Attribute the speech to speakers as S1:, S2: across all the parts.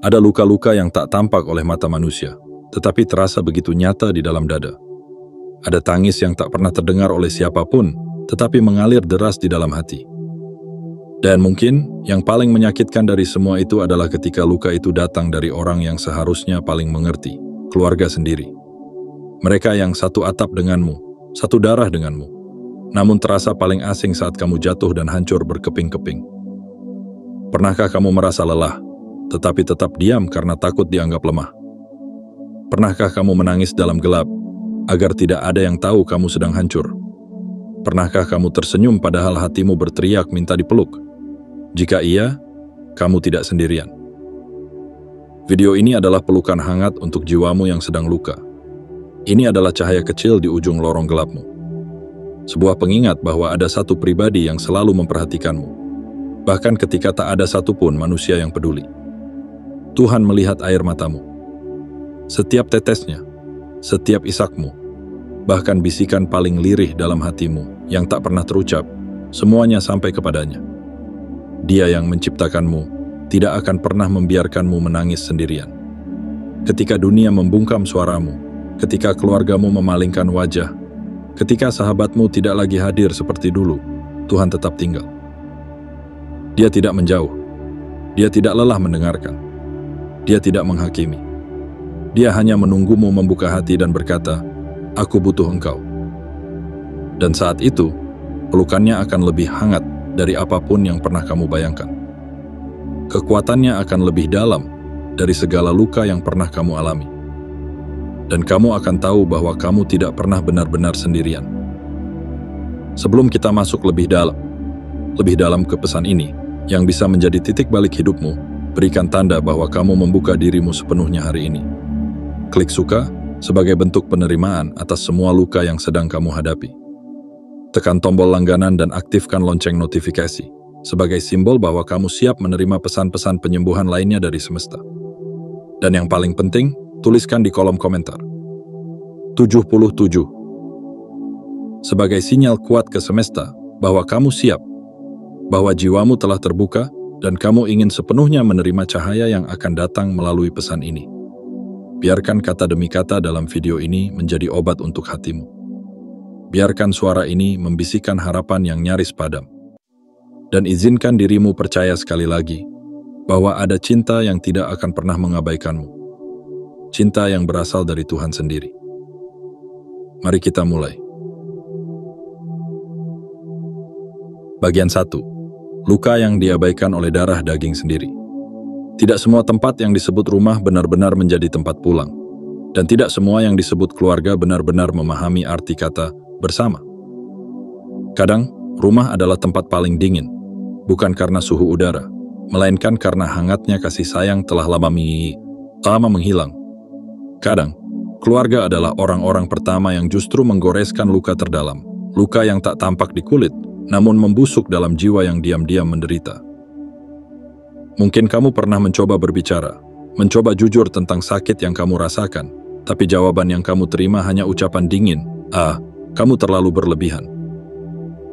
S1: Ada luka-luka yang tak tampak oleh mata manusia, tetapi terasa begitu nyata di dalam dada. Ada tangis yang tak pernah terdengar oleh siapapun, tetapi mengalir deras di dalam hati. Dan mungkin yang paling menyakitkan dari semua itu adalah ketika luka itu datang dari orang yang seharusnya paling mengerti, keluarga sendiri. Mereka yang satu atap denganmu, satu darah denganmu, namun terasa paling asing saat kamu jatuh dan hancur berkeping-keping. Pernahkah kamu merasa lelah, tetapi tetap diam karena takut dianggap lemah? Pernahkah kamu menangis dalam gelap, agar tidak ada yang tahu kamu sedang hancur? Pernahkah kamu tersenyum padahal hatimu berteriak minta dipeluk? Jika iya, kamu tidak sendirian. Video ini adalah pelukan hangat untuk jiwamu yang sedang luka. Ini adalah cahaya kecil di ujung lorong gelapmu. Sebuah pengingat bahwa ada satu pribadi yang selalu memperhatikanmu, bahkan ketika tak ada satupun manusia yang peduli. Tuhan melihat air matamu, setiap tetesnya, setiap isakmu, bahkan bisikan paling lirih dalam hatimu yang tak pernah terucap, semuanya sampai kepadanya. Dia yang menciptakanmu tidak akan pernah membiarkanmu menangis sendirian. Ketika dunia membungkam suaramu, ketika keluargamu memalingkan wajah, ketika sahabatmu tidak lagi hadir seperti dulu, Tuhan tetap tinggal. Dia tidak menjauh, dia tidak lelah mendengarkan, dia tidak menghakimi. Dia hanya menunggumu membuka hati dan berkata, "Aku butuh engkau." Dan saat itu, pelukannya akan lebih hangat dari apapun yang pernah kamu bayangkan. Kekuatannya akan lebih dalam dari segala luka yang pernah kamu alami. Dan kamu akan tahu bahwa kamu tidak pernah benar-benar sendirian. Sebelum kita masuk lebih dalam ke pesan ini, yang bisa menjadi titik balik hidupmu, berikan tanda bahwa kamu membuka dirimu sepenuhnya hari ini. Klik suka sebagai bentuk penerimaan atas semua luka yang sedang kamu hadapi. Tekan tombol langganan dan aktifkan lonceng notifikasi sebagai simbol bahwa kamu siap menerima pesan-pesan penyembuhan lainnya dari semesta. Dan yang paling penting, tuliskan di kolom komentar 77 sebagai sinyal kuat ke semesta bahwa kamu siap, bahwa jiwamu telah terbuka dan kamu ingin sepenuhnya menerima cahaya yang akan datang melalui pesan ini. Biarkan kata demi kata dalam video ini menjadi obat untuk hatimu. Biarkan suara ini membisikkan harapan yang nyaris padam. Dan izinkan dirimu percaya sekali lagi bahwa ada cinta yang tidak akan pernah mengabaikanmu. Cinta yang berasal dari Tuhan sendiri. Mari kita mulai. Bagian 1. Luka yang diabaikan oleh darah daging sendiri. Tidak semua tempat yang disebut rumah benar-benar menjadi tempat pulang. Dan tidak semua yang disebut keluarga benar-benar memahami arti kata bersama. Kadang, rumah adalah tempat paling dingin, bukan karena suhu udara, melainkan karena hangatnya kasih sayang telah lama menghilang. Kadang, keluarga adalah orang-orang pertama yang justru menggoreskan luka terdalam, luka yang tak tampak di kulit, namun membusuk dalam jiwa yang diam-diam menderita. Mungkin kamu pernah mencoba berbicara, mencoba jujur tentang sakit yang kamu rasakan, tapi jawaban yang kamu terima hanya ucapan dingin, kamu terlalu berlebihan.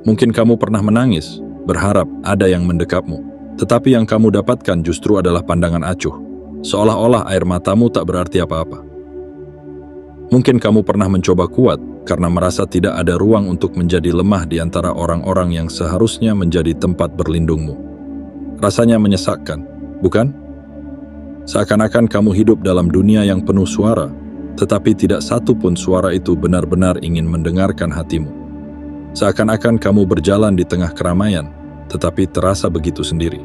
S1: Mungkin kamu pernah menangis, berharap ada yang mendekapmu, tetapi yang kamu dapatkan justru adalah pandangan acuh, seolah-olah air matamu tak berarti apa-apa. Mungkin kamu pernah mencoba kuat karena merasa tidak ada ruang untuk menjadi lemah di antara orang-orang yang seharusnya menjadi tempat berlindungmu. Rasanya menyesakkan, bukan? Seakan-akan kamu hidup dalam dunia yang penuh suara, tetapi tidak satu pun suara itu benar-benar ingin mendengarkan hatimu. Seakan-akan kamu berjalan di tengah keramaian, tetapi terasa begitu sendiri.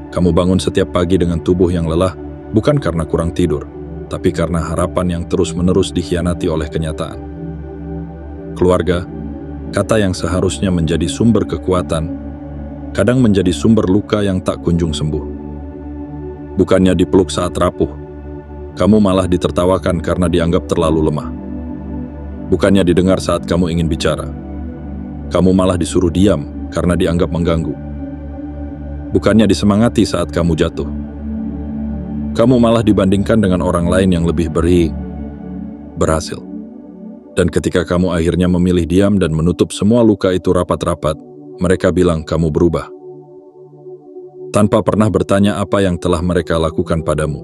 S1: Kamu bangun setiap pagi dengan tubuh yang lelah, bukan karena kurang tidur, tapi karena harapan yang terus-menerus dikhianati oleh kenyataan. Keluarga, kata yang seharusnya menjadi sumber kekuatan, kadang menjadi sumber luka yang tak kunjung sembuh. Bukannya dipeluk saat rapuh, kamu malah ditertawakan karena dianggap terlalu lemah. Bukannya didengar saat kamu ingin bicara, kamu malah disuruh diam karena dianggap mengganggu. Bukannya disemangati saat kamu jatuh, kamu malah dibandingkan dengan orang lain yang lebih berhasil. Dan ketika kamu akhirnya memilih diam dan menutup semua luka itu rapat-rapat, mereka bilang kamu berubah. tanpa pernah bertanya apa yang telah mereka lakukan padamu.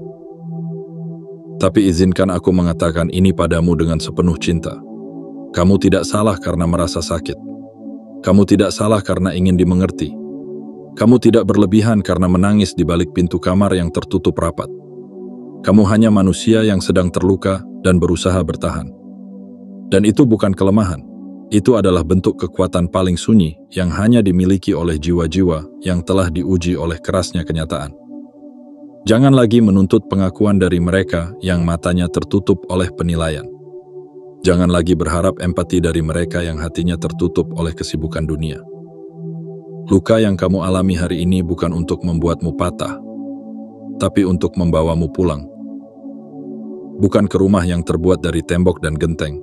S1: Tapi izinkan aku mengatakan ini padamu dengan sepenuh cinta. Kamu tidak salah karena merasa sakit. Kamu tidak salah karena ingin dimengerti. Kamu tidak berlebihan karena menangis di balik pintu kamar yang tertutup rapat. Kamu hanya manusia yang sedang terluka dan berusaha bertahan. Dan itu bukan kelemahan. Itu adalah bentuk kekuatan paling sunyi yang hanya dimiliki oleh jiwa-jiwa yang telah diuji oleh kerasnya kenyataan. Jangan lagi menuntut pengakuan dari mereka yang matanya tertutup oleh penilaian. Jangan lagi berharap empati dari mereka yang hatinya tertutup oleh kesibukan dunia. Luka yang kamu alami hari ini bukan untuk membuatmu patah, tapi untuk membawamu pulang. Bukan ke rumah yang terbuat dari tembok dan genteng,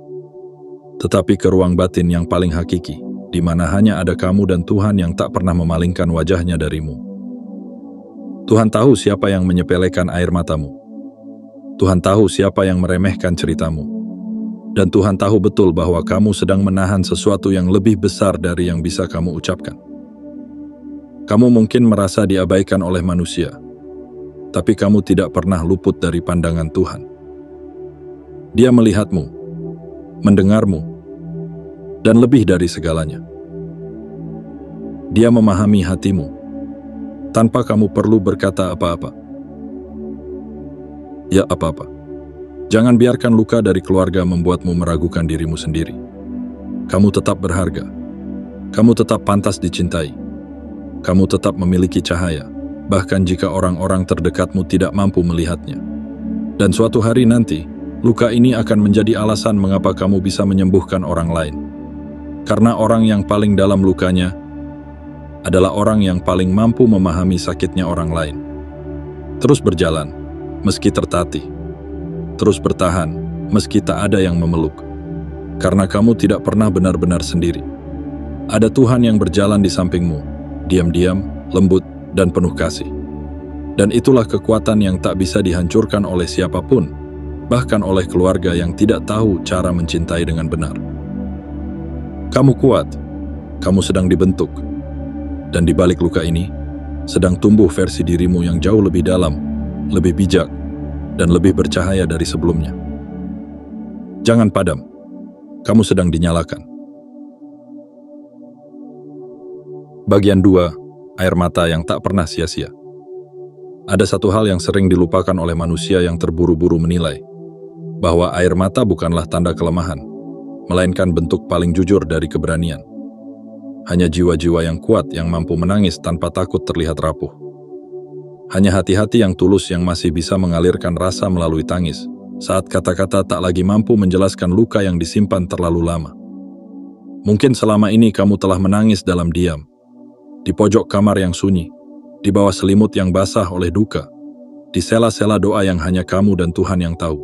S1: tetapi ke ruang batin yang paling hakiki, di mana hanya ada kamu dan Tuhan yang tak pernah memalingkan wajahnya darimu. Tuhan tahu siapa yang menyepelekan air matamu. Tuhan tahu siapa yang meremehkan ceritamu. Dan Tuhan tahu betul bahwa kamu sedang menahan sesuatu yang lebih besar dari yang bisa kamu ucapkan. Kamu mungkin merasa diabaikan oleh manusia, tapi kamu tidak pernah luput dari pandangan Tuhan. Dia melihatmu, mendengarmu, dan lebih dari segalanya. Dia memahami hatimu, tanpa kamu perlu berkata apa-apa. Ya, apa-apa. Jangan biarkan luka dari keluarga membuatmu meragukan dirimu sendiri. Kamu tetap berharga. Kamu tetap pantas dicintai. Kamu tetap memiliki cahaya, bahkan jika orang-orang terdekatmu tidak mampu melihatnya. Dan suatu hari nanti, luka ini akan menjadi alasan mengapa kamu bisa menyembuhkan orang lain. Karena orang yang paling dalam lukanya adalah orang yang paling mampu memahami sakitnya orang lain. Terus berjalan, meski tertatih. Terus bertahan, meski tak ada yang memeluk. Karena kamu tidak pernah benar-benar sendiri. Ada Tuhan yang berjalan di sampingmu, diam-diam, lembut, dan penuh kasih. Dan itulah kekuatan yang tak bisa dihancurkan oleh siapapun, bahkan oleh keluarga yang tidak tahu cara mencintai dengan benar. Kamu kuat, kamu sedang dibentuk, dan di balik luka ini, sedang tumbuh versi dirimu yang jauh lebih dalam, lebih bijak, dan lebih bercahaya dari sebelumnya. Jangan padam, kamu sedang dinyalakan. Bagian 2, air mata yang tak pernah sia-sia. Ada satu hal yang sering dilupakan oleh manusia yang terburu-buru menilai, bahwa air mata bukanlah tanda kelemahan, melainkan bentuk paling jujur dari keberanian. Hanya jiwa-jiwa yang kuat yang mampu menangis tanpa takut terlihat rapuh. Hanya hati-hati yang tulus yang masih bisa mengalirkan rasa melalui tangis, saat kata-kata tak lagi mampu menjelaskan luka yang disimpan terlalu lama. Mungkin selama ini kamu telah menangis dalam diam, di pojok kamar yang sunyi, di bawah selimut yang basah oleh duka, di sela-sela doa yang hanya kamu dan Tuhan yang tahu.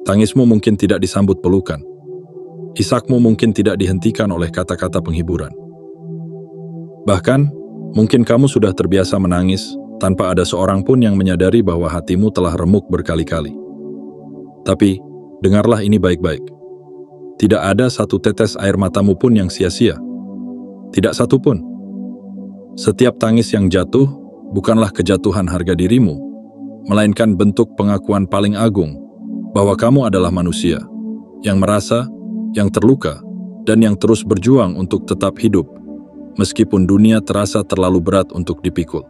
S1: Tangismu mungkin tidak disambut pelukan. Isakmu mungkin tidak dihentikan oleh kata-kata penghiburan. Bahkan, mungkin kamu sudah terbiasa menangis tanpa ada seorang pun yang menyadari bahwa hatimu telah remuk berkali-kali. Tapi, dengarlah ini baik-baik. Tidak ada satu tetes air matamu pun yang sia-sia. Tidak satu pun. Setiap tangis yang jatuh bukanlah kejatuhan harga dirimu, melainkan bentuk pengakuan paling agung bahwa kamu adalah manusia yang merasa, yang terluka, dan yang terus berjuang untuk tetap hidup, meskipun dunia terasa terlalu berat untuk dipikul.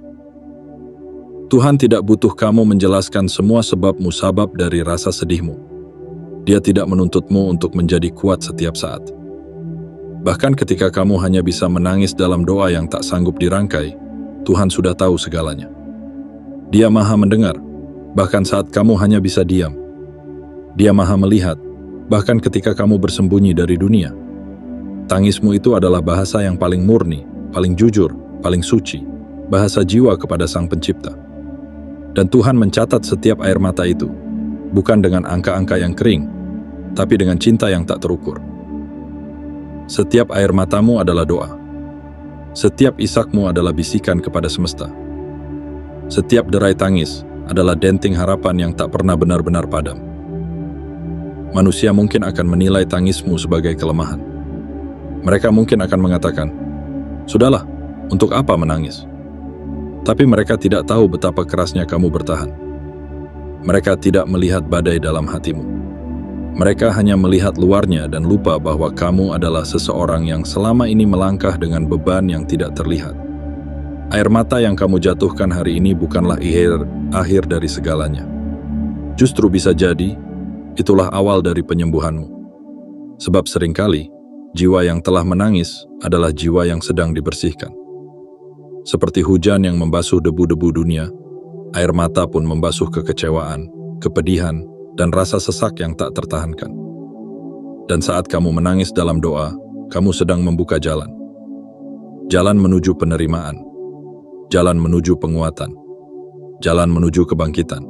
S1: Tuhan tidak butuh kamu menjelaskan semua sebab musabab dari rasa sedihmu. Dia tidak menuntutmu untuk menjadi kuat setiap saat. Bahkan ketika kamu hanya bisa menangis dalam doa yang tak sanggup dirangkai, Tuhan sudah tahu segalanya. Dia Maha mendengar, bahkan saat kamu hanya bisa diam. Dia Maha melihat, bahkan ketika kamu bersembunyi dari dunia. Tangismu itu adalah bahasa yang paling murni, paling jujur, paling suci, bahasa jiwa kepada Sang Pencipta. Dan Tuhan mencatat setiap air mata itu, bukan dengan angka-angka yang kering, tapi dengan cinta yang tak terukur. Setiap air matamu adalah doa. Setiap isakmu adalah bisikan kepada semesta. Setiap derai tangis adalah denting harapan yang tak pernah benar-benar padam. Manusia mungkin akan menilai tangismu sebagai kelemahan. Mereka mungkin akan mengatakan, "Sudahlah, untuk apa menangis?" Tapi mereka tidak tahu betapa kerasnya kamu bertahan. Mereka tidak melihat badai dalam hatimu. Mereka hanya melihat luarnya dan lupa bahwa kamu adalah seseorang yang selama ini melangkah dengan beban yang tidak terlihat. Air mata yang kamu jatuhkan hari ini bukanlah akhir dari segalanya. Justru bisa jadi, itulah awal dari penyembuhanmu. Sebab seringkali, jiwa yang telah menangis adalah jiwa yang sedang dibersihkan. Seperti hujan yang membasuh debu-debu dunia, air mata pun membasuh kekecewaan, kepedihan, dan rasa sesak yang tak tertahankan. Dan saat kamu menangis dalam doa, kamu sedang membuka jalan. Jalan menuju penerimaan, jalan menuju penguatan, jalan menuju kebangkitan.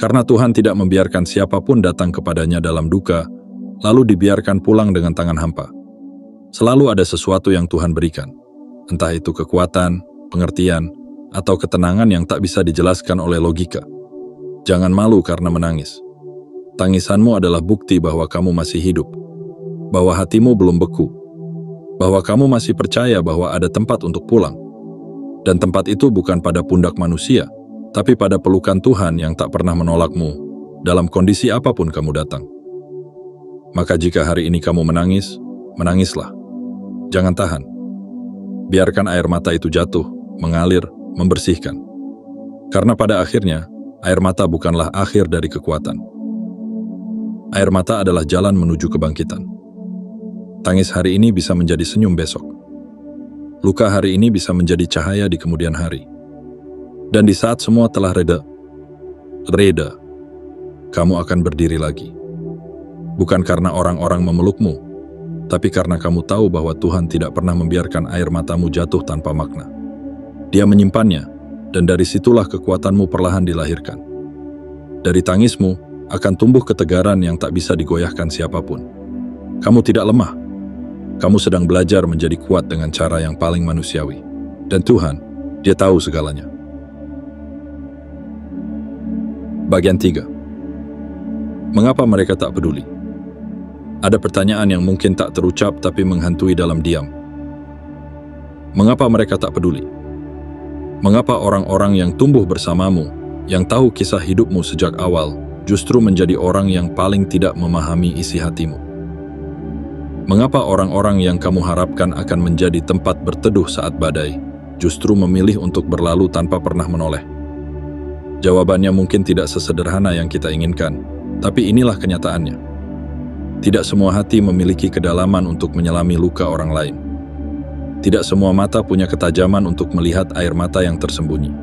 S1: Karena Tuhan tidak membiarkan siapapun datang kepadanya dalam duka, lalu dibiarkan pulang dengan tangan hampa. Selalu ada sesuatu yang Tuhan berikan. Entah itu kekuatan, pengertian, atau ketenangan yang tak bisa dijelaskan oleh logika. Jangan malu karena menangis. Tangisanmu adalah bukti bahwa kamu masih hidup, bahwa hatimu belum beku, bahwa kamu masih percaya bahwa ada tempat untuk pulang. Dan tempat itu bukan pada pundak manusia, tapi pada pelukan Tuhan yang tak pernah menolakmu dalam kondisi apapun kamu datang. Maka jika hari ini kamu menangis, menangislah. Jangan tahan. Biarkan air mata itu jatuh, mengalir, membersihkan. Karena pada akhirnya, air mata bukanlah akhir dari kekuatan. Air mata adalah jalan menuju kebangkitan. Tangis hari ini bisa menjadi senyum besok. Luka hari ini bisa menjadi cahaya di kemudian hari. Dan di saat semua telah reda, kamu akan berdiri lagi. Bukan karena orang-orang memelukmu, tapi karena kamu tahu bahwa Tuhan tidak pernah membiarkan air matamu jatuh tanpa makna. Dia menyimpannya, dan dari situlah kekuatanmu perlahan dilahirkan. Dari tangismu akan tumbuh ketegaran yang tak bisa digoyahkan siapapun. Kamu tidak lemah. Kamu sedang belajar menjadi kuat dengan cara yang paling manusiawi. Dan Tuhan, Dia tahu segalanya. Bagian 3. Mengapa mereka tak peduli? Ada pertanyaan yang mungkin tak terucap tapi menghantui dalam diam. Mengapa mereka tak peduli? Mengapa orang-orang yang tumbuh bersamamu, yang tahu kisah hidupmu sejak awal, justru menjadi orang yang paling tidak memahami isi hatimu? Mengapa orang-orang yang kamu harapkan akan menjadi tempat berteduh saat badai, justru memilih untuk berlalu tanpa pernah menoleh? Jawabannya mungkin tidak sesederhana yang kita inginkan, tapi inilah kenyataannya. Tidak semua hati memiliki kedalaman untuk menyelami luka orang lain. Tidak semua mata punya ketajaman untuk melihat air mata yang tersembunyi.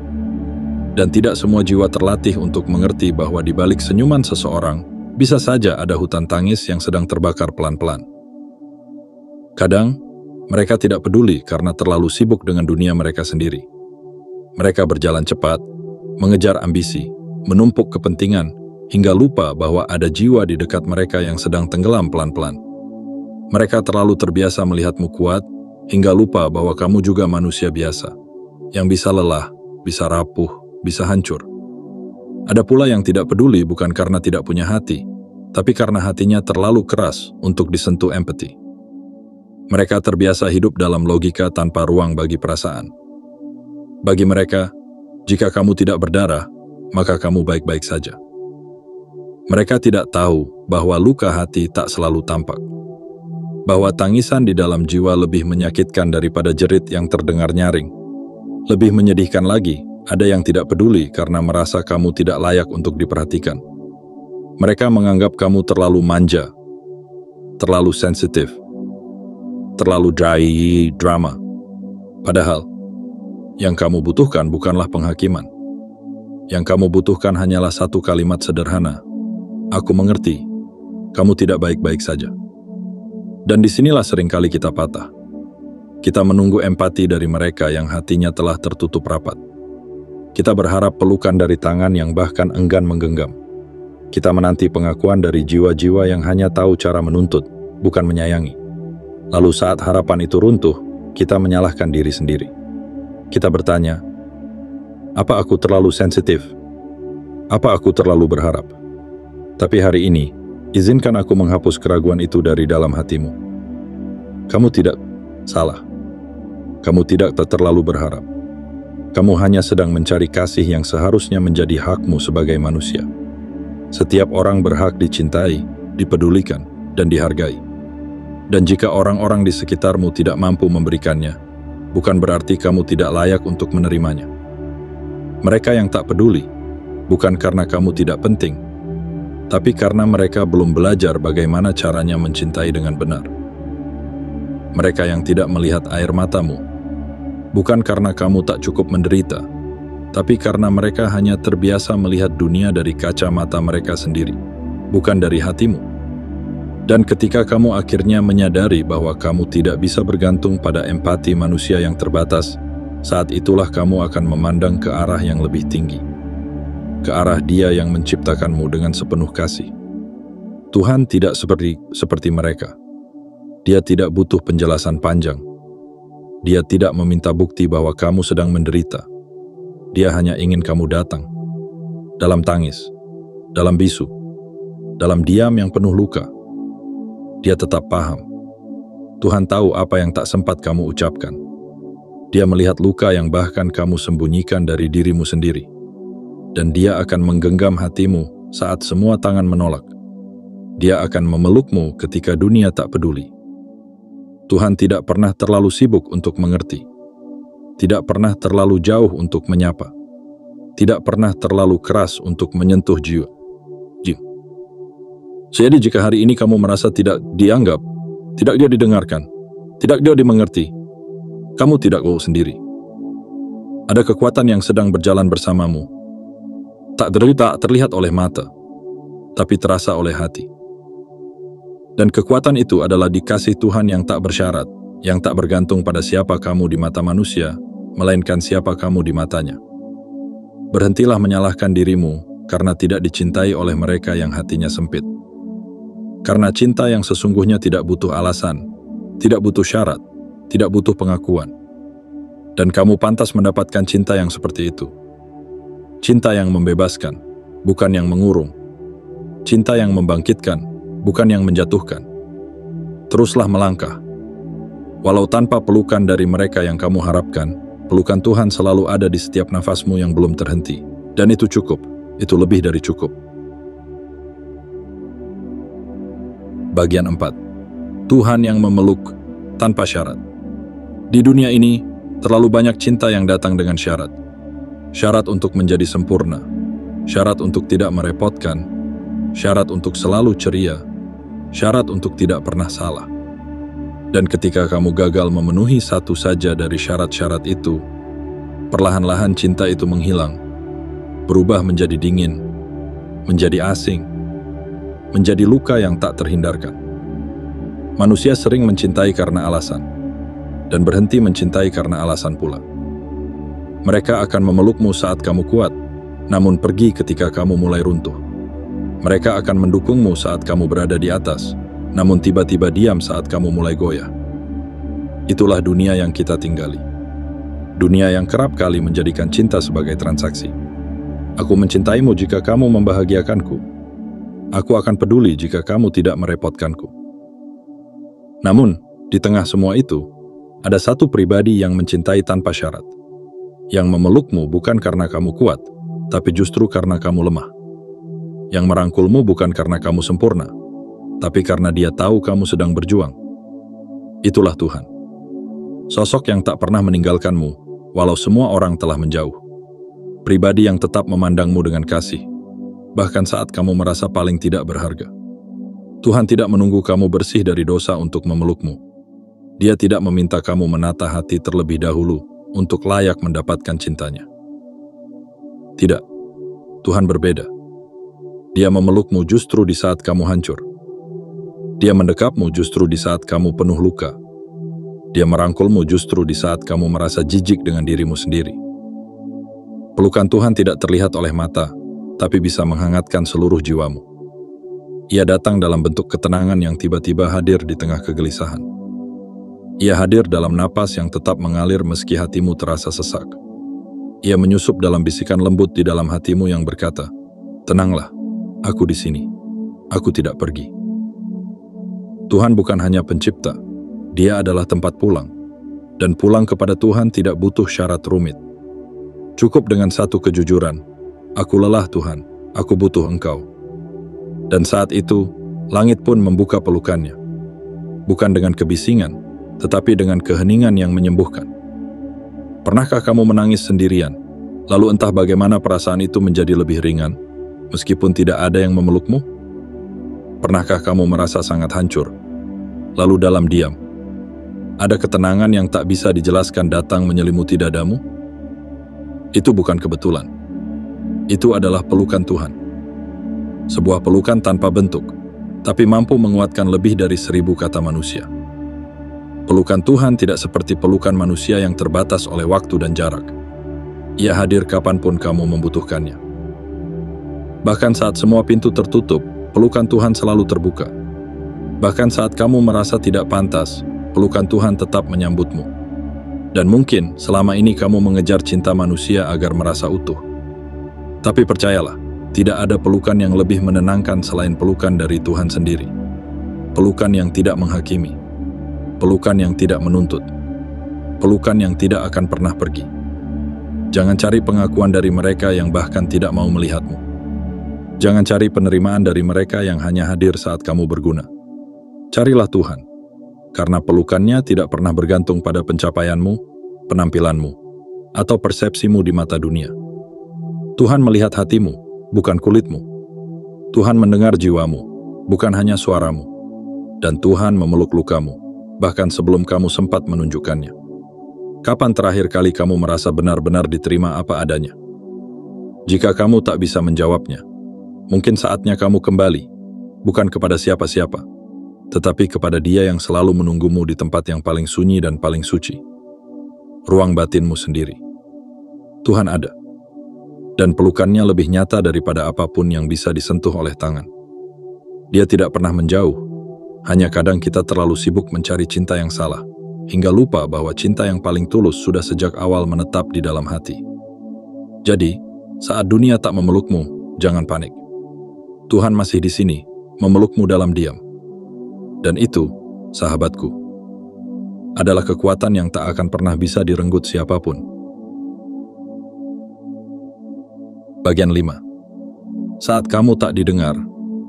S1: Dan tidak semua jiwa terlatih untuk mengerti bahwa di balik senyuman seseorang, bisa saja ada hutan tangis yang sedang terbakar pelan-pelan. Kadang, mereka tidak peduli karena terlalu sibuk dengan dunia mereka sendiri. Mereka berjalan cepat, mengejar ambisi, menumpuk kepentingan, hingga lupa bahwa ada jiwa di dekat mereka yang sedang tenggelam pelan-pelan. Mereka terlalu terbiasa melihatmu kuat, hingga lupa bahwa kamu juga manusia biasa, yang bisa lelah, bisa rapuh, bisa hancur. Ada pula yang tidak peduli bukan karena tidak punya hati, tapi karena hatinya terlalu keras untuk disentuh empati. Mereka terbiasa hidup dalam logika tanpa ruang bagi perasaan. Bagi mereka, jika kamu tidak berdarah, maka kamu baik-baik saja. Mereka tidak tahu bahwa luka hati tak selalu tampak. Bahwa tangisan di dalam jiwa lebih menyakitkan daripada jerit yang terdengar nyaring. Lebih menyedihkan lagi, ada yang tidak peduli karena merasa kamu tidak layak untuk diperhatikan. Mereka menganggap kamu terlalu manja, terlalu sensitif, terlalu drama. Padahal, yang kamu butuhkan bukanlah penghakiman. Yang kamu butuhkan hanyalah satu kalimat sederhana. Aku mengerti, kamu tidak baik-baik saja. Dan disinilah seringkali kita patah. Kita menunggu empati dari mereka yang hatinya telah tertutup rapat. Kita berharap pelukan dari tangan yang bahkan enggan menggenggam. Kita menanti pengakuan dari jiwa-jiwa yang hanya tahu cara menuntut, bukan menyayangi. Lalu saat harapan itu runtuh, kita menyalahkan diri sendiri. Kita bertanya, apa aku terlalu sensitif? Apa aku terlalu berharap? Tapi hari ini, izinkan aku menghapus keraguan itu dari dalam hatimu. Kamu tidak salah. Kamu tidak terlalu berharap. Kamu hanya sedang mencari kasih yang seharusnya menjadi hakmu sebagai manusia. Setiap orang berhak dicintai, dipedulikan, dan dihargai. Dan jika orang-orang di sekitarmu tidak mampu memberikannya, bukan berarti kamu tidak layak untuk menerimanya. Mereka yang tak peduli, bukan karena kamu tidak penting, tapi karena mereka belum belajar bagaimana caranya mencintai dengan benar. Mereka yang tidak melihat air matamu, bukan karena kamu tak cukup menderita, tapi karena mereka hanya terbiasa melihat dunia dari kacamata mereka sendiri, bukan dari hatimu. Dan ketika kamu akhirnya menyadari bahwa kamu tidak bisa bergantung pada empati manusia yang terbatas, saat itulah kamu akan memandang ke arah yang lebih tinggi, ke arah Dia yang menciptakanmu dengan sepenuh kasih. Tuhan tidak seperti mereka. Dia tidak butuh penjelasan panjang. Dia tidak meminta bukti bahwa kamu sedang menderita. Dia hanya ingin kamu datang, dalam tangis, dalam bisu, dalam diam yang penuh luka. Dia tetap paham. Tuhan tahu apa yang tak sempat kamu ucapkan. Dia melihat luka yang bahkan kamu sembunyikan dari dirimu sendiri. Dan Dia akan menggenggam hatimu saat semua tangan menolak. Dia akan memelukmu ketika dunia tak peduli. Tuhan tidak pernah terlalu sibuk untuk mengerti. Tidak pernah terlalu jauh untuk menyapa. Tidak pernah terlalu keras untuk menyentuh jiwa. Jadi jika hari ini kamu merasa tidak dianggap, tidak dia didengarkan, tidak dia dimengerti, kamu tidak sendiri. Ada kekuatan yang sedang berjalan bersamamu. Tak terlihat oleh mata, tapi terasa oleh hati. Dan kekuatan itu adalah dikasih Tuhan yang tak bersyarat, yang tak bergantung pada siapa kamu di mata manusia, melainkan siapa kamu di matanya. Berhentilah menyalahkan dirimu karena tidak dicintai oleh mereka yang hatinya sempit. Karena cinta yang sesungguhnya tidak butuh alasan, tidak butuh syarat, tidak butuh pengakuan. Dan kamu pantas mendapatkan cinta yang seperti itu. Cinta yang membebaskan, bukan yang mengurung. Cinta yang membangkitkan, bukan yang menjatuhkan. Teruslah melangkah. Walau tanpa pelukan dari mereka yang kamu harapkan, pelukan Tuhan selalu ada di setiap nafasmu yang belum terhenti. Dan itu cukup, itu lebih dari cukup. Bagian 4. Tuhan yang memeluk tanpa syarat. Di dunia ini, terlalu banyak cinta yang datang dengan syarat. Syarat untuk menjadi sempurna, syarat untuk tidak merepotkan, syarat untuk selalu ceria, syarat untuk tidak pernah salah. Dan ketika kamu gagal memenuhi satu saja dari syarat-syarat itu, perlahan-lahan cinta itu menghilang, berubah menjadi dingin, menjadi asing, menjadi luka yang tak terhindarkan. Manusia sering mencintai karena alasan, dan berhenti mencintai karena alasan pula. Mereka akan memelukmu saat kamu kuat, namun pergi ketika kamu mulai runtuh. Mereka akan mendukungmu saat kamu berada di atas, namun tiba-tiba diam saat kamu mulai goyah. Itulah dunia yang kita tinggali. Dunia yang kerap kali menjadikan cinta sebagai transaksi. Aku mencintaimu jika kamu membahagiakanku. Aku akan peduli jika kamu tidak merepotkanku. Namun, di tengah semua itu, ada satu pribadi yang mencintai tanpa syarat. Yang memelukmu bukan karena kamu kuat, tapi justru karena kamu lemah. Yang merangkulmu bukan karena kamu sempurna, tapi karena Dia tahu kamu sedang berjuang. Itulah Tuhan. Sosok yang tak pernah meninggalkanmu, walau semua orang telah menjauh. Pribadi yang tetap memandangmu dengan kasih, bahkan saat kamu merasa paling tidak berharga. Tuhan tidak menunggu kamu bersih dari dosa untuk memelukmu. Dia tidak meminta kamu menata hati terlebih dahulu untuk layak mendapatkan cintanya. Tidak, Tuhan berbeda. Dia memelukmu justru di saat kamu hancur. Dia mendekapmu justru di saat kamu penuh luka. Dia merangkulmu justru di saat kamu merasa jijik dengan dirimu sendiri. Pelukan Tuhan tidak terlihat oleh mata, tapi bisa menghangatkan seluruh jiwamu. Ia datang dalam bentuk ketenangan yang tiba-tiba hadir di tengah kegelisahan. Ia hadir dalam napas yang tetap mengalir meski hatimu terasa sesak. Ia menyusup dalam bisikan lembut di dalam hatimu yang berkata, "Tenanglah, aku di sini. Aku tidak pergi." Tuhan bukan hanya pencipta, Dia adalah tempat pulang. Dan pulang kepada Tuhan tidak butuh syarat rumit. Cukup dengan satu kejujuran, "Aku lelah Tuhan, aku butuh Engkau." Dan saat itu, langit pun membuka pelukannya. Bukan dengan kebisingan, tetapi dengan keheningan yang menyembuhkan. Pernahkah kamu menangis sendirian, lalu entah bagaimana perasaan itu menjadi lebih ringan, meskipun tidak ada yang memelukmu? Pernahkah kamu merasa sangat hancur, lalu dalam diam, ada ketenangan yang tak bisa dijelaskan datang menyelimuti dadamu? Itu bukan kebetulan. Itu adalah pelukan Tuhan. Sebuah pelukan tanpa bentuk, tapi mampu menguatkan lebih dari 1000 kata manusia. Pelukan Tuhan tidak seperti pelukan manusia yang terbatas oleh waktu dan jarak. Ia hadir kapanpun kamu membutuhkannya. Bahkan saat semua pintu tertutup, pelukan Tuhan selalu terbuka. Bahkan saat kamu merasa tidak pantas, pelukan Tuhan tetap menyambutmu. Dan mungkin selama ini kamu mengejar cinta manusia agar merasa utuh. Tapi percayalah, tidak ada pelukan yang lebih menenangkan selain pelukan dari Tuhan sendiri. Pelukan yang tidak menghakimi. Pelukan yang tidak menuntut. Pelukan yang tidak akan pernah pergi. Jangan cari pengakuan dari mereka yang bahkan tidak mau melihatmu. Jangan cari penerimaan dari mereka yang hanya hadir saat kamu berguna. Carilah Tuhan, karena pelukannya tidak pernah bergantung pada pencapaianmu, penampilanmu, atau persepsimu di mata dunia. Tuhan melihat hatimu, bukan kulitmu. Tuhan mendengar jiwamu, bukan hanya suaramu. Dan Tuhan memeluk lukamu, bahkan sebelum kamu sempat menunjukkannya. Kapan terakhir kali kamu merasa benar-benar diterima apa adanya? Jika kamu tak bisa menjawabnya, mungkin saatnya kamu kembali, bukan kepada siapa-siapa, tetapi kepada Dia yang selalu menunggumu di tempat yang paling sunyi dan paling suci, ruang batinmu sendiri. Tuhan ada, dan pelukannya lebih nyata daripada apapun yang bisa disentuh oleh tangan. Dia tidak pernah menjauh, hanya kadang kita terlalu sibuk mencari cinta yang salah, hingga lupa bahwa cinta yang paling tulus sudah sejak awal menetap di dalam hati. Jadi, saat dunia tak memelukmu, jangan panik. Tuhan masih di sini, memelukmu dalam diam. Dan itu, sahabatku, adalah kekuatan yang tak akan pernah bisa direnggut siapapun. Bagian 5. Saat kamu tak didengar,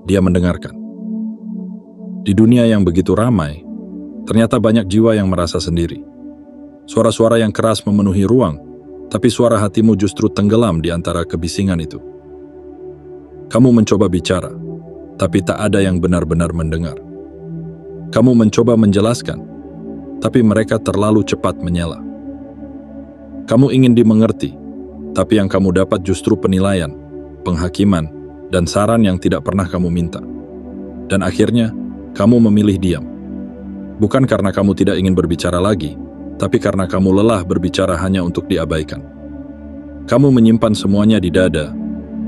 S1: Dia mendengarkan. Di dunia yang begitu ramai, ternyata banyak jiwa yang merasa sendiri. Suara-suara yang keras memenuhi ruang, tapi suara hatimu justru tenggelam di antara kebisingan itu. Kamu mencoba bicara, tapi tak ada yang benar-benar mendengar. Kamu mencoba menjelaskan, tapi mereka terlalu cepat menyela. Kamu ingin dimengerti, tapi yang kamu dapat justru penilaian, penghakiman, dan saran yang tidak pernah kamu minta. Dan akhirnya, kamu memilih diam. Bukan karena kamu tidak ingin berbicara lagi, tapi karena kamu lelah berbicara hanya untuk diabaikan. Kamu menyimpan semuanya di dada,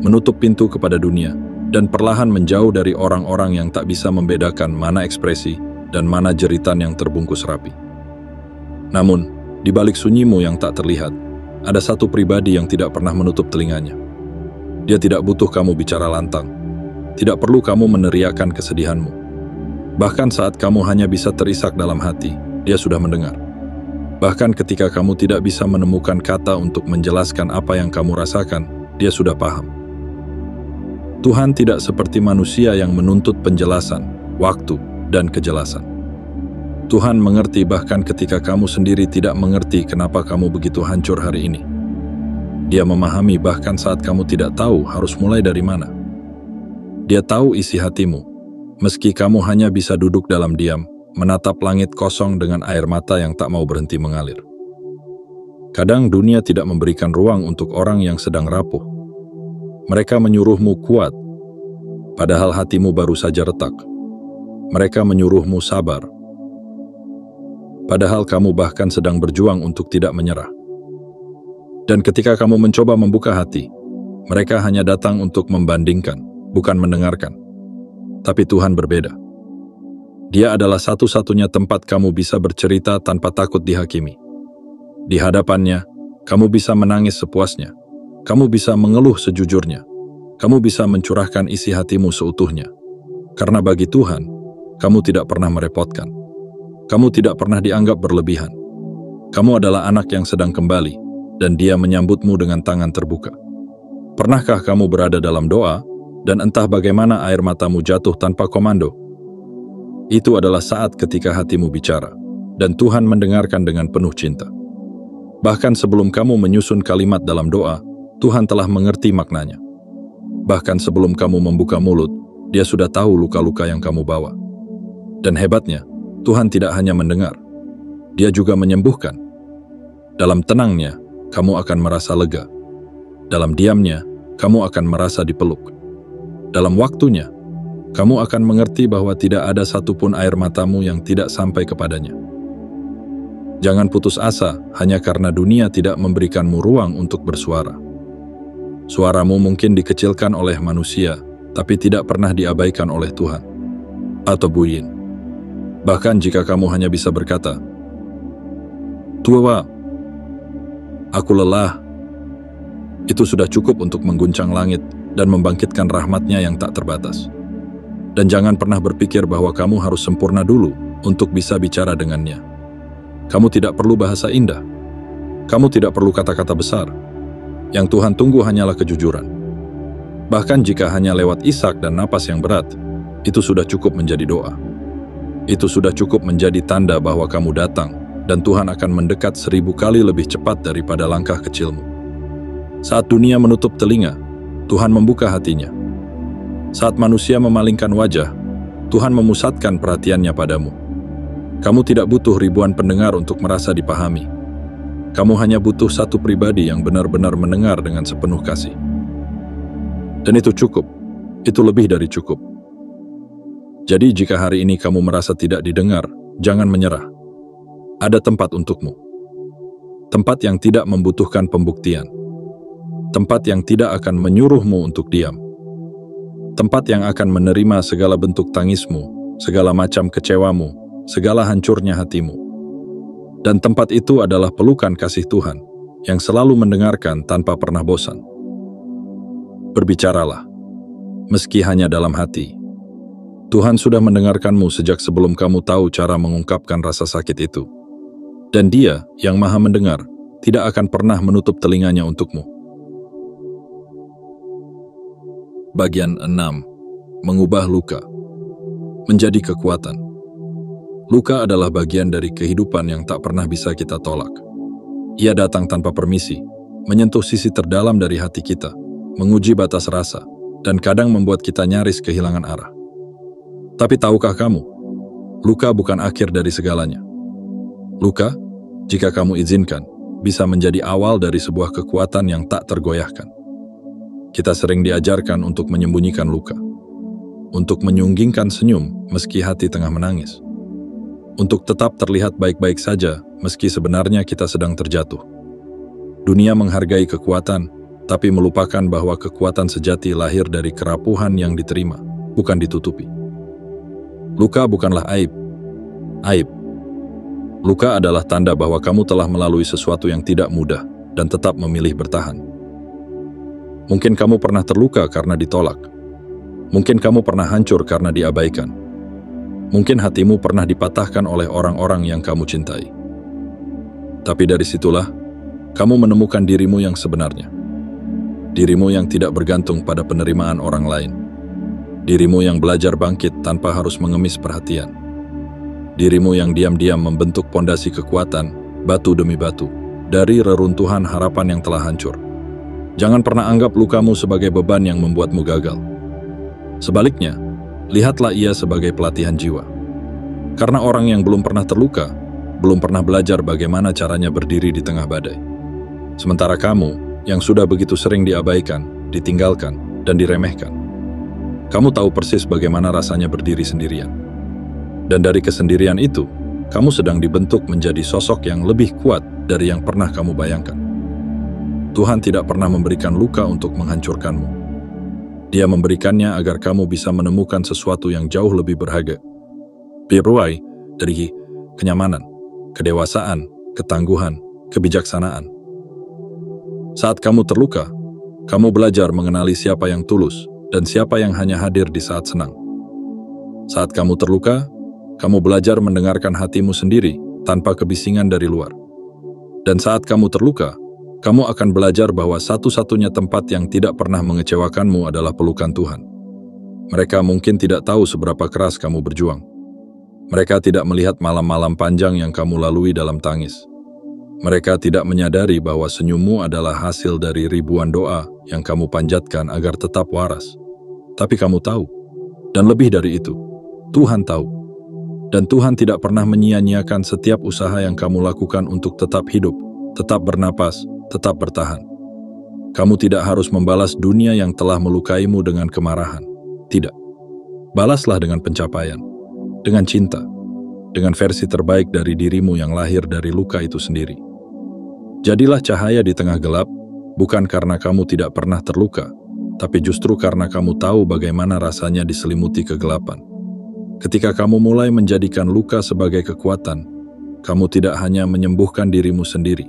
S1: menutup pintu kepada dunia, dan perlahan menjauh dari orang-orang yang tak bisa membedakan mana ekspresi dan mana jeritan yang terbungkus rapi. Namun, di balik sunyimu yang tak terlihat, ada satu pribadi yang tidak pernah menutup telinganya. Dia tidak butuh kamu bicara lantang. Tidak perlu kamu meneriakkan kesedihanmu. Bahkan saat kamu hanya bisa terisak dalam hati, Dia sudah mendengar. Bahkan ketika kamu tidak bisa menemukan kata untuk menjelaskan apa yang kamu rasakan, Dia sudah paham. Tuhan tidak seperti manusia yang menuntut penjelasan, waktu, dan kejelasan. Tuhan mengerti bahkan ketika kamu sendiri tidak mengerti kenapa kamu begitu hancur hari ini. Dia memahami bahkan saat kamu tidak tahu harus mulai dari mana. Dia tahu isi hatimu, meski kamu hanya bisa duduk dalam diam, menatap langit kosong dengan air mata yang tak mau berhenti mengalir. Kadang dunia tidak memberikan ruang untuk orang yang sedang rapuh. Mereka menyuruhmu kuat, padahal hatimu baru saja retak. Mereka menyuruhmu sabar, padahal kamu bahkan sedang berjuang untuk tidak menyerah. Dan ketika kamu mencoba membuka hati, mereka hanya datang untuk membandingkan, bukan mendengarkan. Tapi Tuhan berbeda. Dia adalah satu-satunya tempat kamu bisa bercerita tanpa takut dihakimi. Di hadapannya, kamu bisa menangis sepuasnya. Kamu bisa mengeluh sejujurnya. Kamu bisa mencurahkan isi hatimu seutuhnya. Karena bagi Tuhan, kamu tidak pernah merepotkan. Kamu tidak pernah dianggap berlebihan. Kamu adalah anak yang sedang kembali, dan Dia menyambutmu dengan tangan terbuka. Pernahkah kamu berada dalam doa, dan entah bagaimana air matamu jatuh tanpa komando? Itu adalah saat ketika hatimu bicara, dan Tuhan mendengarkan dengan penuh cinta. Bahkan sebelum kamu menyusun kalimat dalam doa, Tuhan telah mengerti maknanya. Bahkan sebelum kamu membuka mulut, Dia sudah tahu luka-luka yang kamu bawa. Dan hebatnya, Tuhan tidak hanya mendengar, Dia juga menyembuhkan. Dalam tenangnya, kamu akan merasa lega. Dalam diamnya, kamu akan merasa dipeluk. Dalam waktunya, kamu akan mengerti bahwa tidak ada satupun air matamu yang tidak sampai kepadanya. Jangan putus asa hanya karena dunia tidak memberikanmu ruang untuk bersuara. Suaramu mungkin dikecilkan oleh manusia, tapi tidak pernah diabaikan oleh Tuhan. Atau Buyin. Bahkan jika kamu hanya bisa berkata, "Tua, aku lelah," itu sudah cukup untuk mengguncang langit dan membangkitkan rahmat-Nya yang tak terbatas. Dan jangan pernah berpikir bahwa kamu harus sempurna dulu untuk bisa bicara dengannya. Kamu tidak perlu bahasa indah. Kamu tidak perlu kata-kata besar. Yang Tuhan tunggu hanyalah kejujuran. Bahkan jika hanya lewat isak dan napas yang berat, itu sudah cukup menjadi doa. Itu sudah cukup menjadi tanda bahwa kamu datang, dan Tuhan akan mendekat 1000 kali lebih cepat daripada langkah kecilmu. Saat dunia menutup telinga, Tuhan membuka hatinya. Saat manusia memalingkan wajah, Tuhan memusatkan perhatiannya padamu. Kamu tidak butuh ribuan pendengar untuk merasa dipahami. Kamu hanya butuh satu pribadi yang benar-benar mendengar dengan sepenuh kasih. Dan itu cukup. Itu lebih dari cukup. Jadi jika hari ini kamu merasa tidak didengar, jangan menyerah. Ada tempat untukmu. Tempat yang tidak membutuhkan pembuktian. Tempat yang tidak akan menyuruhmu untuk diam. Tempat yang akan menerima segala bentuk tangismu, segala macam kecewamu, segala hancurnya hatimu. Dan tempat itu adalah pelukan kasih Tuhan yang selalu mendengarkan tanpa pernah bosan. Berbicaralah, meski hanya dalam hati. Tuhan sudah mendengarkanmu sejak sebelum kamu tahu cara mengungkapkan rasa sakit itu. Dan Dia yang Maha Mendengar tidak akan pernah menutup telinganya untukmu. Bagian 6. Mengubah luka menjadi kekuatan. Luka adalah bagian dari kehidupan yang tak pernah bisa kita tolak. Ia datang tanpa permisi, menyentuh sisi terdalam dari hati kita, menguji batas rasa, dan kadang membuat kita nyaris kehilangan arah. Tapi tahukah kamu, luka bukan akhir dari segalanya. Luka, jika kamu izinkan, bisa menjadi awal dari sebuah kekuatan yang tak tergoyahkan. Kita sering diajarkan untuk menyembunyikan luka, untuk menyunggingkan senyum meski hati tengah menangis, untuk tetap terlihat baik-baik saja meski sebenarnya kita sedang terjatuh. Dunia menghargai kekuatan, tapi melupakan bahwa kekuatan sejati lahir dari kerapuhan yang diterima, bukan ditutupi. Luka bukanlah aib. Luka adalah tanda bahwa kamu telah melalui sesuatu yang tidak mudah dan tetap memilih bertahan. Mungkin kamu pernah terluka karena ditolak. Mungkin kamu pernah hancur karena diabaikan. Mungkin hatimu pernah dipatahkan oleh orang-orang yang kamu cintai. Tapi dari situlah, kamu menemukan dirimu yang sebenarnya. Dirimu yang tidak bergantung pada penerimaan orang lain. Dirimu yang belajar bangkit tanpa harus mengemis perhatian. Dirimu yang diam-diam membentuk pondasi kekuatan, batu demi batu, dari reruntuhan harapan yang telah hancur. Jangan pernah anggap lukamu sebagai beban yang membuatmu gagal. Sebaliknya, lihatlah ia sebagai pelatihan jiwa. Karena orang yang belum pernah terluka, belum pernah belajar bagaimana caranya berdiri di tengah badai. Sementara kamu, yang sudah begitu sering diabaikan, ditinggalkan, dan diremehkan, kamu tahu persis bagaimana rasanya berdiri sendirian. Dan dari kesendirian itu, kamu sedang dibentuk menjadi sosok yang lebih kuat dari yang pernah kamu bayangkan. Tuhan tidak pernah memberikan luka untuk menghancurkanmu. Dia memberikannya agar kamu bisa menemukan sesuatu yang jauh lebih berharga. Berbuai dari kenyamanan, kedewasaan, ketangguhan, kebijaksanaan. Saat kamu terluka, kamu belajar mengenali siapa yang tulus dan siapa yang hanya hadir di saat senang. Saat kamu terluka, kamu belajar mendengarkan hatimu sendiri tanpa kebisingan dari luar. Dan saat kamu terluka, Kamu akan belajar bahwa satu-satunya tempat yang tidak pernah mengecewakanmu adalah pelukan Tuhan. Mereka mungkin tidak tahu seberapa keras kamu berjuang. Mereka tidak melihat malam-malam panjang yang kamu lalui dalam tangis. Mereka tidak menyadari bahwa senyummu adalah hasil dari ribuan doa yang kamu panjatkan agar tetap waras. Tapi kamu tahu, dan lebih dari itu, Tuhan tahu. Dan Tuhan tidak pernah menyia-nyiakan setiap usaha yang kamu lakukan untuk tetap hidup, tetap bernapas, tetap bertahan. Kamu tidak harus membalas dunia yang telah melukaimu dengan kemarahan. Tidak. Balaslah dengan pencapaian, dengan cinta, dengan versi terbaik dari dirimu yang lahir dari luka itu sendiri. Jadilah cahaya di tengah gelap, bukan karena kamu tidak pernah terluka, tapi justru karena kamu tahu bagaimana rasanya diselimuti kegelapan. Ketika kamu mulai menjadikan luka sebagai kekuatan, kamu tidak hanya menyembuhkan dirimu sendiri,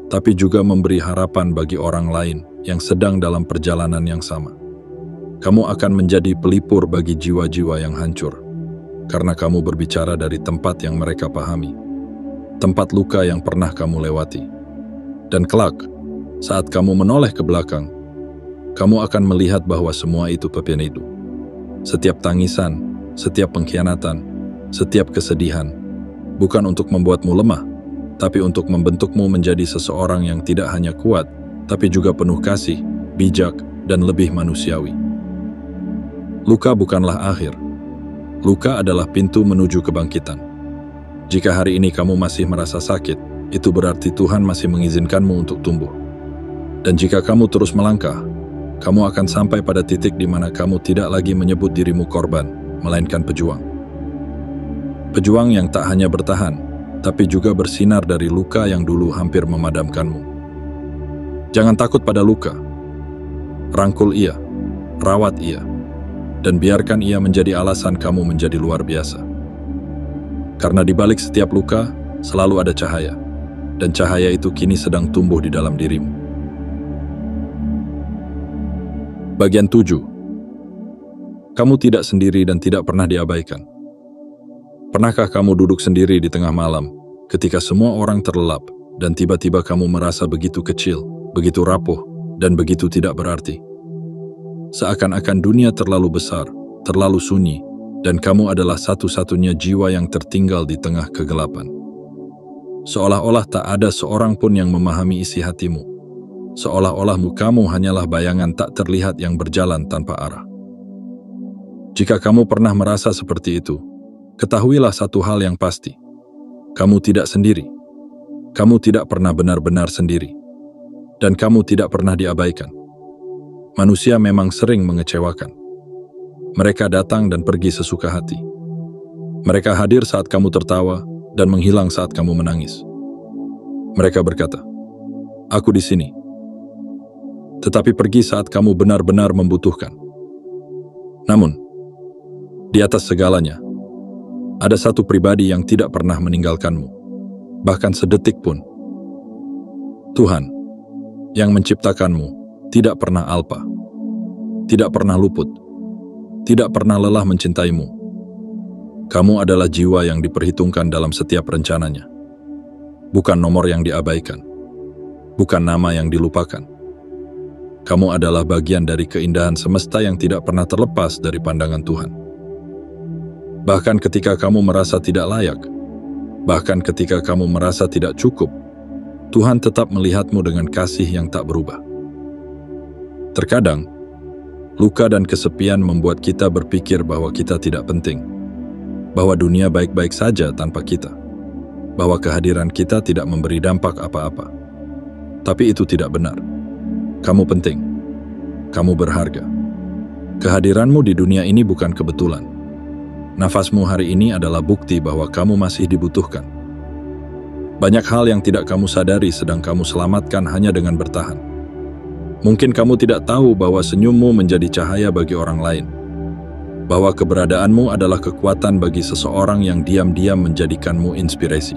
S1: tapi juga memberi harapan bagi orang lain yang sedang dalam perjalanan yang sama. Kamu akan menjadi pelipur bagi jiwa-jiwa yang hancur, karena kamu berbicara dari tempat yang mereka pahami, tempat luka yang pernah kamu lewati. Dan kelak, saat kamu menoleh ke belakang, kamu akan melihat bahwa semua itu pepenidu. Setiap tangisan, setiap pengkhianatan, setiap kesedihan, bukan untuk membuatmu lemah, tapi untuk membentukmu menjadi seseorang yang tidak hanya kuat, tapi juga penuh kasih, bijak, dan lebih manusiawi. Luka bukanlah akhir. Luka adalah pintu menuju kebangkitan. Jika hari ini kamu masih merasa sakit, itu berarti Tuhan masih mengizinkanmu untuk tumbuh. Dan jika kamu terus melangkah, kamu akan sampai pada titik di mana kamu tidak lagi menyebut dirimu korban, melainkan pejuang. Pejuang yang tak hanya bertahan, tapi juga bersinar dari luka yang dulu hampir memadamkanmu. Jangan takut pada luka. Rangkul ia, rawat ia, dan biarkan ia menjadi alasan kamu menjadi luar biasa. Karena di balik setiap luka, selalu ada cahaya, dan cahaya itu kini sedang tumbuh di dalam dirimu. Bagian 7. Kamu tidak sendiri dan tidak pernah diabaikan. Pernahkah kamu duduk sendiri di tengah malam, ketika semua orang terlelap, dan tiba-tiba kamu merasa begitu kecil, begitu rapuh, dan begitu tidak berarti? Seakan-akan dunia terlalu besar, terlalu sunyi, dan kamu adalah satu-satunya jiwa yang tertinggal di tengah kegelapan. Seolah-olah tak ada seorang pun yang memahami isi hatimu. Seolah-olah kamu hanyalah bayangan tak terlihat yang berjalan tanpa arah. Jika kamu pernah merasa seperti itu, ketahuilah satu hal yang pasti. Kamu tidak sendiri. Kamu tidak pernah benar-benar sendiri. Dan kamu tidak pernah diabaikan. Manusia memang sering mengecewakan. Mereka datang dan pergi sesuka hati. Mereka hadir saat kamu tertawa, dan menghilang saat kamu menangis. Mereka berkata, "Aku di sini." Tetapi pergi saat kamu benar-benar membutuhkan. Namun, di atas segalanya, ada satu pribadi yang tidak pernah meninggalkanmu, bahkan sedetik pun. Tuhan, yang menciptakanmu, tidak pernah alpa, tidak pernah luput, tidak pernah lelah mencintaimu. Kamu adalah jiwa yang diperhitungkan dalam setiap rencananya. Bukan nomor yang diabaikan. Bukan nama yang dilupakan. Kamu adalah bagian dari keindahan semesta yang tidak pernah terlepas dari pandangan Tuhan. Bahkan ketika kamu merasa tidak layak, bahkan ketika kamu merasa tidak cukup, Tuhan tetap melihatmu dengan kasih yang tak berubah. Terkadang, luka dan kesepian membuat kita berpikir bahwa kita tidak penting, bahwa dunia baik-baik saja tanpa kita, bahwa kehadiran kita tidak memberi dampak apa-apa. Tapi itu tidak benar. Kamu penting. Kamu berharga. Kehadiranmu di dunia ini bukan kebetulan. Nafasmu hari ini adalah bukti bahwa kamu masih dibutuhkan. Banyak hal yang tidak kamu sadari sedang kamu selamatkan hanya dengan bertahan. Mungkin kamu tidak tahu bahwa senyummu menjadi cahaya bagi orang lain, bahwa keberadaanmu adalah kekuatan bagi seseorang yang diam-diam menjadikanmu inspirasi,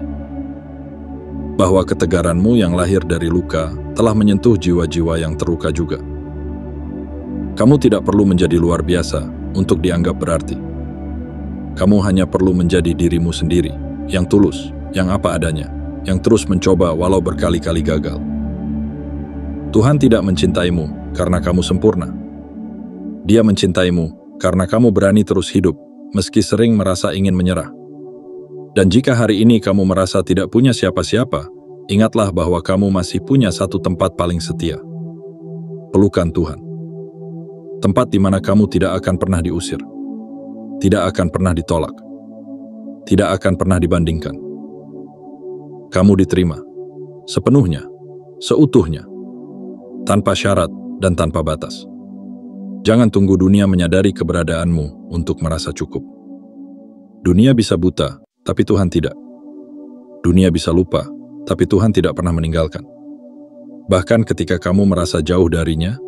S1: bahwa ketegaranmu yang lahir dari luka telah menyentuh jiwa-jiwa yang terluka juga. Kamu tidak perlu menjadi luar biasa untuk dianggap berarti. Kamu hanya perlu menjadi dirimu sendiri, yang tulus, yang apa adanya, yang terus mencoba walau berkali-kali gagal. Tuhan tidak mencintaimu karena kamu sempurna. Dia mencintaimu karena kamu berani terus hidup, meski sering merasa ingin menyerah. Dan jika hari ini kamu merasa tidak punya siapa-siapa, ingatlah bahwa kamu masih punya satu tempat paling setia. Pelukan Tuhan. Tempat di mana kamu tidak akan pernah diusir, tidak akan pernah ditolak, tidak akan pernah dibandingkan. Kamu diterima, sepenuhnya, seutuhnya, tanpa syarat dan tanpa batas. Jangan tunggu dunia menyadari keberadaanmu untuk merasa cukup. Dunia bisa buta, tapi Tuhan tidak. Dunia bisa lupa, tapi Tuhan tidak pernah meninggalkan. Bahkan ketika kamu merasa jauh darinya,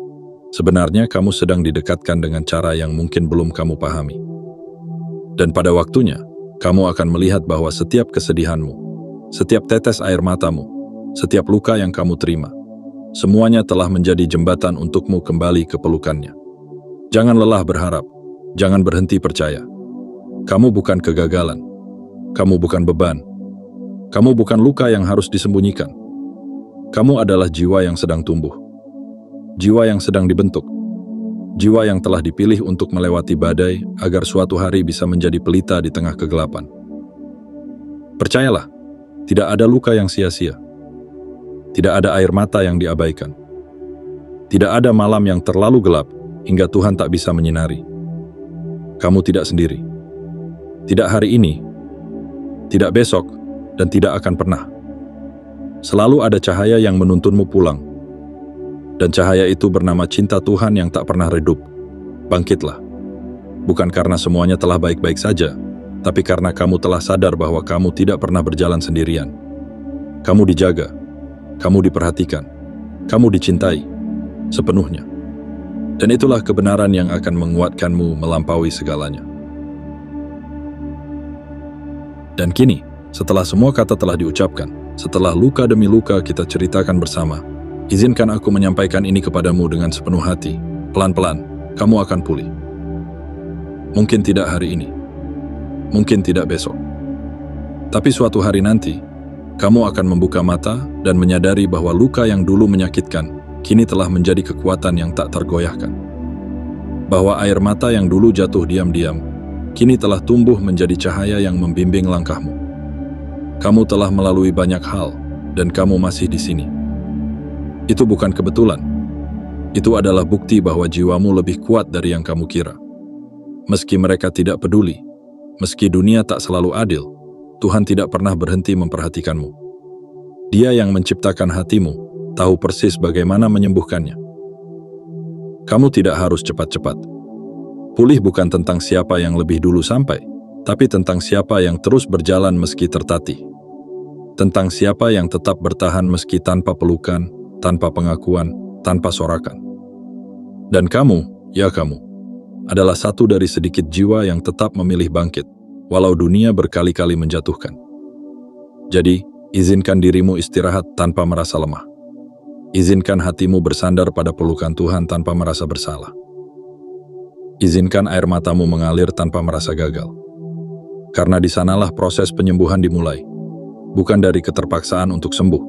S1: sebenarnya kamu sedang didekatkan dengan cara yang mungkin belum kamu pahami. Dan pada waktunya, kamu akan melihat bahwa setiap kesedihanmu, setiap tetes air matamu, setiap luka yang kamu terima, semuanya telah menjadi jembatan untukmu kembali ke pelukannya. Jangan lelah berharap, jangan berhenti percaya. Kamu bukan kegagalan, kamu bukan beban, kamu bukan luka yang harus disembunyikan. Kamu adalah jiwa yang sedang tumbuh. Jiwa yang sedang dibentuk, jiwa yang telah dipilih untuk melewati badai agar suatu hari bisa menjadi pelita di tengah kegelapan. Percayalah, tidak ada luka yang sia-sia, tidak ada air mata yang diabaikan, tidak ada malam yang terlalu gelap hingga Tuhan tak bisa menyinari. Kamu tidak sendiri, tidak hari ini, tidak besok, dan tidak akan pernah. Selalu ada cahaya yang menuntunmu pulang. Dan cahaya itu bernama cinta Tuhan yang tak pernah redup. Bangkitlah. Bukan karena semuanya telah baik-baik saja, tapi karena kamu telah sadar bahwa kamu tidak pernah berjalan sendirian. Kamu dijaga, kamu diperhatikan, kamu dicintai sepenuhnya. Dan itulah kebenaran yang akan menguatkanmu melampaui segalanya. Dan kini, setelah semua kata telah diucapkan, setelah luka demi luka kita ceritakan bersama, izinkan aku menyampaikan ini kepadamu dengan sepenuh hati. Pelan-pelan, kamu akan pulih. Mungkin tidak hari ini, mungkin tidak besok. Tapi suatu hari nanti, kamu akan membuka mata dan menyadari bahwa luka yang dulu menyakitkan, kini telah menjadi kekuatan yang tak tergoyahkan. Bahwa air mata yang dulu jatuh diam-diam, kini telah tumbuh menjadi cahaya yang membimbing langkahmu. Kamu telah melalui banyak hal, dan kamu masih di sini. Itu bukan kebetulan. Itu adalah bukti bahwa jiwamu lebih kuat dari yang kamu kira. Meski mereka tidak peduli, meski dunia tak selalu adil, Tuhan tidak pernah berhenti memperhatikanmu. Dia yang menciptakan hatimu, tahu persis bagaimana menyembuhkannya. Kamu tidak harus cepat-cepat. Pulih bukan tentang siapa yang lebih dulu sampai, tapi tentang siapa yang terus berjalan meski tertatih. Tentang siapa yang tetap bertahan meski tanpa pelukan, tanpa pengakuan, tanpa sorakan. Dan kamu, ya kamu, adalah satu dari sedikit jiwa yang tetap memilih bangkit, walau dunia berkali-kali menjatuhkan. Jadi, izinkan dirimu istirahat tanpa merasa lemah. Izinkan hatimu bersandar pada pelukan Tuhan tanpa merasa bersalah. Izinkan air matamu mengalir tanpa merasa gagal. Karena di sanalah proses penyembuhan dimulai, bukan dari keterpaksaan untuk sembuh,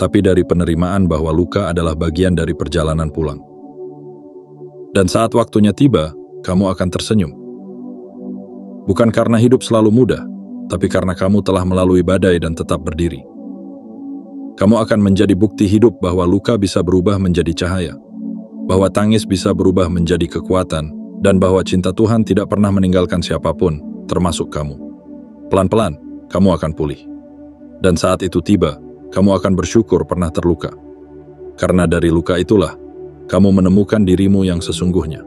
S1: tapi dari penerimaan bahwa luka adalah bagian dari perjalanan pulang. Dan saat waktunya tiba, kamu akan tersenyum. Bukan karena hidup selalu mudah, tapi karena kamu telah melalui badai dan tetap berdiri. Kamu akan menjadi bukti hidup bahwa luka bisa berubah menjadi cahaya, bahwa tangis bisa berubah menjadi kekuatan, dan bahwa cinta Tuhan tidak pernah meninggalkan siapapun, termasuk kamu. Pelan-pelan, kamu akan pulih. Dan saat itu tiba, kamu akan bersyukur pernah terluka. Karena dari luka itulah, kamu menemukan dirimu yang sesungguhnya.